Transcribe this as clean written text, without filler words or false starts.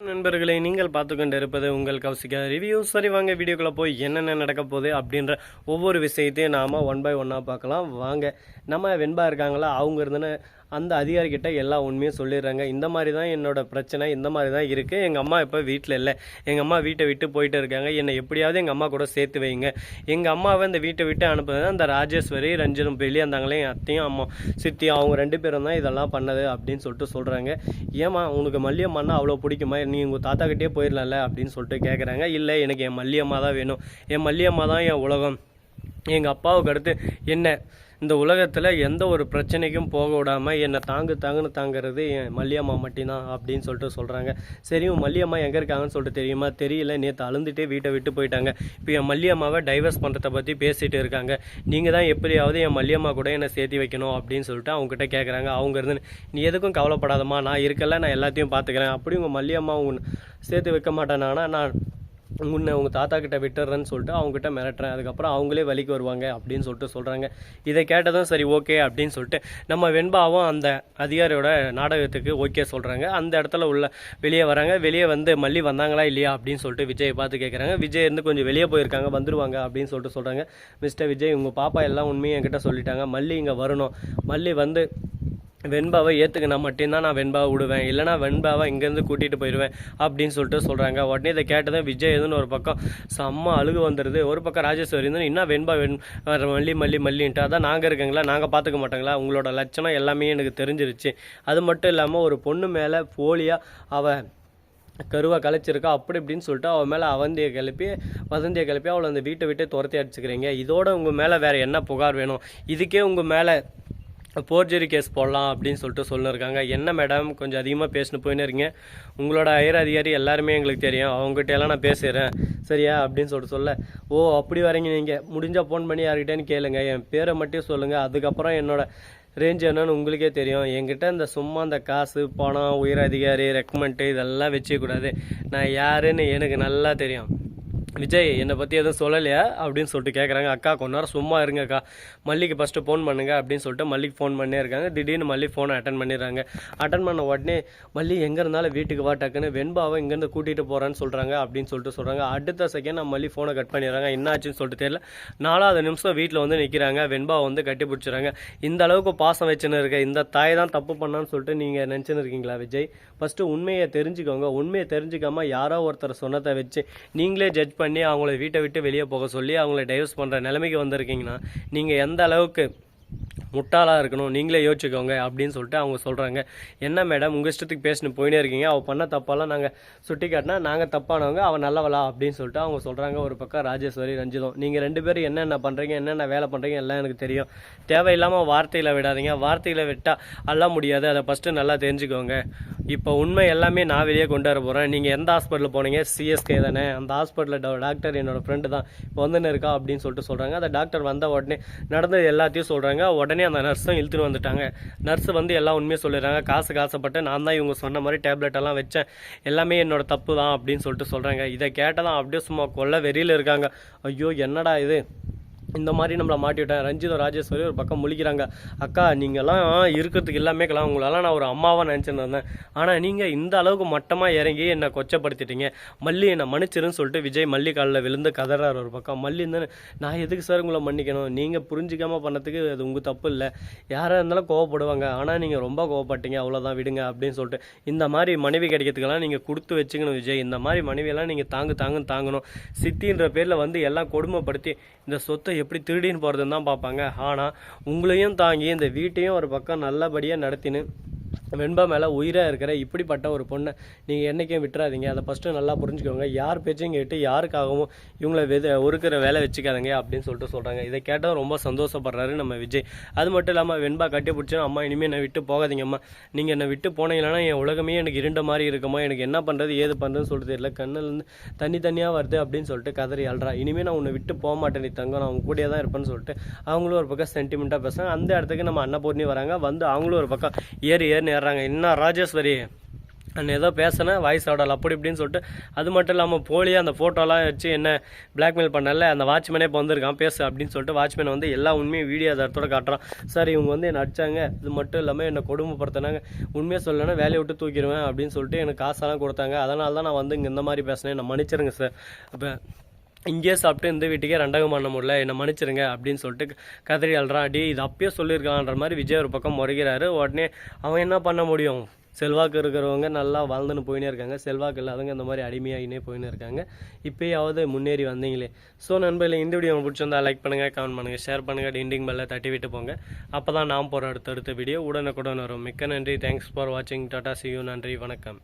நண்பர்களை நீங்கள் பார்த்து கொண்டு இருப்பது உங்கள் கௌசிகா ரிவ்யூ. சரி வாங்க வீடியோக்குள்ளே போய் என்னென்ன நடக்க போகுது அப்படின்ற ஒவ்வொரு விஷயத்தையும் நாம் ஒன் பை ஒன்னாக பார்க்கலாம் வாங்க. நம்ம வெண்பா இருக்காங்களா, அவங்க இருந்துன்னு அந்த அதிகாரிக்கிட்ட எல்லா உண்மையும் சொல்லிடுறாங்க. இந்த மாதிரி தான் என்னோட பிரச்சனை, இந்த மாதிரி தான் இருக்குது. எங்கள் அம்மா இப்போ வீட்டில் இல்லை, எங்கள் அம்மா வீட்டை விட்டு போயிட்டு இருக்காங்க. என்னை எப்படியாவது எங்கள் அம்மா கூட சேர்த்து வைங்க. எங்கள் அம்மாவை இந்த வீட்டை விட்டு அனுப்புறது அந்த ராஜேஸ்வரி ரஞ்சனும் வெளியே இருந்தாங்களே, என் அத்தையும் அம்மா சித்தி அவங்க 2 பேரும் தான் இதெல்லாம் பண்ணது அப்படின்னு சொல்லிட்டு சொல்கிறாங்க. ஏமா உனக்கு மல்லியம்மானா அவ்வளோ பிடிக்குமா, நீ உங்கள் தாத்தாக்கிட்டே போயிடலாம்ல அப்படின்னு சொல்லிட்டு கேட்குறாங்க. இல்லை எனக்கு என் மல்லியம்மா தான் வேணும், என் மல்லியம்மா தான் என் உலகம். எங்கள் அப்பாவுக்கு அடுத்து என்ன இந்த உலகத்தில் எந்த ஒரு பிரச்சனைக்கும் போக விடாமல் என்னை தாங்குன்னு தாங்கிறது என் மல்லியம்மா மட்டும்தான் அப்படின்னு சொல்லிட்டு சொல்கிறாங்க. சரி மல்லியம்மா எங்கே இருக்காங்கன்னு சொல்லிட்டு தெரியுமா? தெரியல, நேற்று அழுந்துட்டே வீட்டை விட்டு போயிட்டாங்க. இப்போ என் மல்லியம்மாவை டைவர்ஸ் பண்ணுறதை பற்றி பேசிகிட்டு இருக்காங்க. நீங்கள் தான் எப்படியாவது என் மல்லியம்மா கூட என்னை சேர்த்து வைக்கணும் அப்படின்னு சொல்லிட்டு அவங்ககிட்ட கேட்குறாங்க. அவங்க இருந்து நீ எதுக்கும் கவலைப்படாதம்மா, நான் இருக்கல, நான் எல்லாத்தையும் பார்த்துக்கிறேன். அப்படி உங்கள் மல்லியம்மா உங்க சேர்த்து வைக்க மாட்டேனானா நான் உங்கள் தாத்தா கிட்ட விட்டுறேன்னு சொல்லிட்டு அவங்ககிட்ட மிரட்டுறேன். அதுக்கப்புறம் அவங்களே வலிக்கு வருவாங்க அப்படின்னு சொல்லிட்டு சொல்கிறாங்க. இதை கேட்டதும் சரி ஓகே அப்படின்னு சொல்லிட்டு நம்ம வெண்பாவும் அந்த அதிகாரியோட நாடகத்துக்கு ஓகே சொல்கிறாங்க. அந்த இடத்துல வெளியே வராங்க. வெளியே வந்து மல்லி வந்தாங்களா இல்லையா அப்படின்னு சொல்லிட்டு விஜயை பார்த்து கேட்குறாங்க. விஜய் இருந்து கொஞ்சம் வெளியே போயிருக்காங்க, வந்துடுவாங்க அப்படின்னு சொல்லிட்டு சொல்கிறாங்க. மிஸ்டர் விஜய், உங்கள் பாப்பா எல்லாம் உண்மையும் என்கிட்ட சொல்லிட்டாங்க. மல்லி இங்கே வரணும், மல்லி வந்து வெண்பாவை ஏற்றுக்கினா மட்டும்தான் நான் வெண்பாவை விடுவேன், இல்லைனா வெண்பாவை இங்கேருந்து கூட்டிகிட்டு போயிடுவேன் அப்படின்னு சொல்லிட்டு சொல்கிறாங்க. உடனே இதை கேட்டதான் விஜய் எதுன்னு ஒரு பக்கம் செம்ம அழுகு வந்துடுது. ஒரு பக்கம் ராஜேஸ்வரி இருந்து இன்னும் வெண்பா மல்லின்ட்டு அதான் நாங்கள் இருக்கங்களா, நாங்கள் பார்த்துக்க மாட்டோங்களா, உங்களோட லட்சணம் எல்லாமே எனக்கு தெரிஞ்சிருச்சு. அது மட்டும் இல்லாமல் ஒரு பொண்ணு மேலே போலியாக அவள் கருவை கலைச்சிருக்கா அப்படி இப்படின்னு சொல்லிட்டு அவள் மேலே வதந்தியை கிளப்பி அவளை அந்த வீட்டை விட்டு துரத்தி அடிச்சுக்கிறீங்க. இதோட உங்கள் மேலே வேறு என்ன புகார் வேணும்? இதுக்கே உங்கள் மேலே போர்ஜரி கேஸ் போடலாம் அப்படின்னு சொல்லிட்டு சொல்லியிருக்காங்க. என்ன மேடம் கொஞ்சம் அதிகமாக பேசின்னு போயின்னு இருக்கீங்க, உங்களோட ஹையர் அதிகாரி எல்லாருமே எங்களுக்கு தெரியும், அவங்ககிட்ட எல்லாம் நான் பேசுகிறேன் சரியா அப்படின்னு சொல்ல ஓ அப்படி வரீங்க, நீங்கள் முடிஞ்சால் ஃபோன் பண்ணி யார்கிட்டேன்னு கேளுங்க, என் பேரை மட்டும் சொல்லுங்கள், அதுக்கப்புறம் என்னோட ரேஞ்ச் என்னன்னு உங்களுக்கே தெரியும். என்கிட்ட இந்த சும்மா இந்த காசு பணம் உயர் அதிகாரி ரெக்கமெண்ட்டு இதெல்லாம் வச்சுக்கூடாது, நான் யாருன்னு எனக்கு நல்லா தெரியும். விஜய் என்னை பற்றி எதுவும் சொல்லலையா அப்படின்னு சொல்லிட்டு கேட்குறாங்க. அக்கா கொஞ்ச நேரம் சும்மா இருங்க அக்கா, மல்லிக்கு ஃபஸ்ட்டு ஃபோன் பண்ணுங்க அப்படின்னு சொல்லிட்டு மல்லிக்கு ஃபோன் பண்ணே இருக்காங்க. திடீர்னு மல்லி ஃபோனை அட்டன் பண்ணிடுறாங்க. அட்டன் பண்ண உடனே மல்லி எங்கே இருந்தாலும் வீட்டுக்கு வா, டக்குன்னு வெண்பாவை இங்கேருந்து கூட்டிகிட்டு போகிறேன்னு சொல்கிறாங்க அப்படின்னு சொல்கிறாங்க. அடுத்த செகண்ட் நம்ம மல்லி ஃபோனை கட் பண்ணிடுறாங்க. என்ன ஆச்சுன்னு சொல்லிட்டு தெரியல. 4வது நிமிஷம் வீட்டில் வந்து நிற்கிறாங்க. வெண்பாவை வந்து கட்டி பிடிச்சிடுறாங்க. இந்த அளவுக்கு பாசம் வச்சுன்னு இருக்க இந்த தாய் தான் தப்பு பண்ணான்னு சொல்லிட்டு நீங்கள் நினச்சின்னு இருக்கீங்களா விஜய்? ஃபஸ்ட்டு உண்மையை தெரிஞ்சுக்கோங்க. உண்மையை தெரிஞ்சுக்காமல் யாரோ ஒருத்தர் சொன்னதை வச்சு நீங்களே ஜட்ஜ் பண்ணி அவங்கள வீட்டை விட்டு வெளியே போக சொல்லி அவங்கள டைவர்ஸ் பண்ணுற நிலைமைக்கு வந்திருக்கீங்கன்னா நீங்கள் எந்த அளவுக்கு முட்டாளாக இருக்கணும் நீங்களே யோசிச்சுக்கோங்க அப்படின்னு சொல்லிட்டு அவங்க சொல்கிறாங்க. என்ன மேடம் உங்கள் இஷ்டத்துக்கு பேசின்னு போயினே இருக்கீங்க, அவள் பண்ண தப்பாலாம் நாங்கள் சுட்டி காட்டினா நாங்கள் தப்பானவங்க, அவள் நல்லவளா அப்படின்னு சொல்லிட்டு அவங்க சொல்கிறாங்க. ஒரு பக்கம் ராஜேஸ்வரி ரஞ்சிதம், நீங்கள் 2 பேரும் என்னென்ன பண்ணுறீங்க என்னென்ன வேலை பண்ணுறீங்க எல்லாம் எனக்கு தெரியும், தேவையில்லாமல் வார்த்தையில் விடாதீங்க, வார்த்தையில் விட்டால் அள்ள முடியாது, அதை ஃபஸ்ட்டு நல்லா தெரிஞ்சுக்கோங்க. இப்போ உண்மை எல்லாமே நான் வெளியே கொண்டு வர போகிறேன். நீங்கள் எந்த ஹாஸ்பிட்டலில் போனீங்க? சிஎஸ்கே தானே, அந்த ஹாஸ்பிட்டலில் டாக்டர் என்னோடய ஃப்ரெண்டு தான் இப்போ வந்துன்னு இருக்கா அப்படின்னு சொல்லிட்டு சொல்கிறாங்க. அந்த டாக்டர் வந்த உடனே நடந்தது எல்லாத்தையும் சொல்கிறாங்க. உடனே அந்த நர்ஸும் இழுத்துன்னு வந்துட்டாங்க. நர்ஸ் வந்து எல்லாம் உண்மையை சொல்லிடுறாங்க. காசுப்பட்டு நான் தான் இவங்க சொன்ன மாதிரி டேப்லெட் எல்லாம் வச்சேன், எல்லாமே என்னோட தப்பு தான் அப்படின்னு சொல்லிட்டு சொல்கிறாங்க. இதை கேட்டதான் அப்படியே சும்மா கொல்ல வெறியில் இருக்காங்க. ஐயோ என்னடா இது, இந்த மாதிரி நம்மளை மாட்டிவிட்டேன். ரஞ்சிதம் ராஜேஸ்வரி ஒரு பக்கம் முழிக்கிறாங்க. அக்கா நீங்கள்லாம் இருக்கிறதுக்கு எல்லாமே இருக்கலாம், உங்களெல்லாம் நான் ஒரு அம்மாவாக நினச்சின்னு இருந்தேன், ஆனால் நீங்கள் இந்த அளவுக்கு மட்டமாக இறங்கி என்னை கொச்சப்படுத்திட்டீங்க, மல்லி என்னை மன்னிச்சிருன்னு சொல்லிட்டு விஜய் மல்லி காலில் விழுந்து கதறார். ஒரு பக்கம் மல்லி இருந்து நான் எதுக்கு சார் உங்களை மன்னிக்கணும், நீங்கள் புரிஞ்சிக்காமல் பண்ணதுக்கு அது உங்கள் தப்பு இல்லை, யாராக இருந்தாலும் கோவப்படுவாங்க, ஆனால் நீங்கள் ரொம்ப கோவப்பட்டீங்க, அவ்வளோதான் விடுங்க அப்படின்னு சொல்லிட்டு இந்த மாதிரி மனைவி கிடைக்கிறதுக்கெல்லாம் நீங்கள் கொடுத்து வச்சுக்கணும் விஜய், இந்த மாதிரி மனைவியெல்லாம் நீங்கள் தாங்கணும். சித்தின்ற பேரில் வந்து எல்லாம் கொடுமைப்படுத்தி இந்த சொத்தை எப்படி திருடின்னு போகிறதுன்னு தான் பார்ப்பாங்க. ஆனால் உங்களையும் தாங்கி இந்த வீட்டையும் ஒரு பக்கம் நல்லபடியாக நடத்தின்னு வெண்பா மேலே உயிராக இருக்கிற இப்படிப்பட்ட ஒரு பொண்ணை நீங்கள் என்றைக்கும் விட்டுறாதீங்க. அதை ஃபஸ்ட்டு நல்லா புரிஞ்சுக்கோங்க. யார் பேச்சையும் கேட்டு யாருக்காகவும் இவங்கள ஒருக்கிற வேலை வச்சுக்காதங்க அப்படின்னு சொல்லிட்டு சொல்கிறாங்க. இதை கேட்டால் ரொம்ப சந்தோஷப்படுறாரு நம்ம விஜய். அது மட்டும் இல்லாமல் வெண்பா கட்டி பிடிச்சோம், அம்மா இனிமேல் என்னை விட்டு போகாதீங்கம்மா, நீங்கள் என்னை விட்டு போனீங்கன்னா என் உலகமே எனக்கு இருண்ட மாதிரி இருக்குமா, எனக்கு என்ன பண்ணுறது ஏது பண்ணுறதுன்னு சொல்லிட்டு தெரியல, கண்ணிலேருந்து தண்ணியாக வருது அப்படின்னு சொல்லிட்டு கதறி அல்றா. இனிமேல் நான் உன்னை விட்டு போக மாட்டேன், நீ தங்க, நான் அவங்க கூடயே தான் இருப்பேன்னு சொல்லிட்டு அவங்களும் ஒரு பக்கம் சென்டிமெண்ட்டாக பேசுகிறாங்க. அந்த இடத்துக்கு நம்ம அன்னபூர்ணி வராங்க. வந்து அவங்களும் ஒரு பக்கம் ஏறி ஏறுறாங்க. என்ன ராஜேஸ்வரி நான் ஏதோ பேசினேன் வாய்ஸ் ஆடல் அப்படி இப்படின்னு சொல்லிட்டு, அது மட்டும் இல்லாமல் போலியாக அந்த ஃபோட்டோலாம் வச்சு என்ன பிளாக்மெயில் பண்ணல, அந்த வாட்ச்மேனே இப்போ வந்திருக்கான் பேசு அப்படின்னு சொல்லிட்டு வாட்ச்மேன் வந்து எல்லா உண்மையும் வீடியோ ஆதாரத்தோட காட்டுறான். சார் இவங்க வந்து என்னை அடிச்சாங்க, இது மட்டும் இல்லாமல் என்னை கொடுமைப்படுத்தினாங்க, உண்மையாக சொல்லலைன்னா வேலையை விட்டு தூக்கிடுவேன் அப்படின்னு சொல்லிட்டு எனக்கு காசெல்லாம் கொடுத்தாங்க, அதனால தான் நான் வந்து இங்கே இந்த மாதிரி பேசினேன், என்னை மன்னிச்சிருங்க சார். அப்போ இங்கேயே சாப்பிட்டு இந்த வீட்டுக்கே ரெண்டகம் பண்ண முடியல, என்னை மன்னிச்சிருங்க அப்படின்னு சொல்லிட்டு கதறி அல்றான். அடி இது அப்பயே சொல்லியிருக்கான்ற மாதிரி விஜய் ஒரு பக்கம் முறைகிறாரு. உடனே அவன் என்ன பண்ண முடியும், செல்வாக்கு இருக்கிறவங்க நல்லா வாழ்ந்துன்னு போயினே இருக்காங்க, செல்வாக்கு இல்லாதவங்க இந்த மாதிரி அடிமையாகினே போயின்னு இருக்காங்க. இப்போயாவது முன்னேறி வந்தீங்களே. ஸோ நண்பர்களே, இந்த வீடியோ உங்களுக்கு பிடிச்சிருந்தா லைக் பண்ணுங்கள், கமெண்ட் பண்ணுங்கள், ஷேர் பண்ணுங்கள், டிண்டிங் பெல்லை தட்டி விட்டு போங்க. அப்போ தான் நாம் போகிற அடுத்தடுத்த வீடியோ உடனுக்குடன் வரும். மிக்க நன்றி. தேங்க்ஸ் ஃபார் வாட்சிங். Tata, see you. நன்றி, வணக்கம்.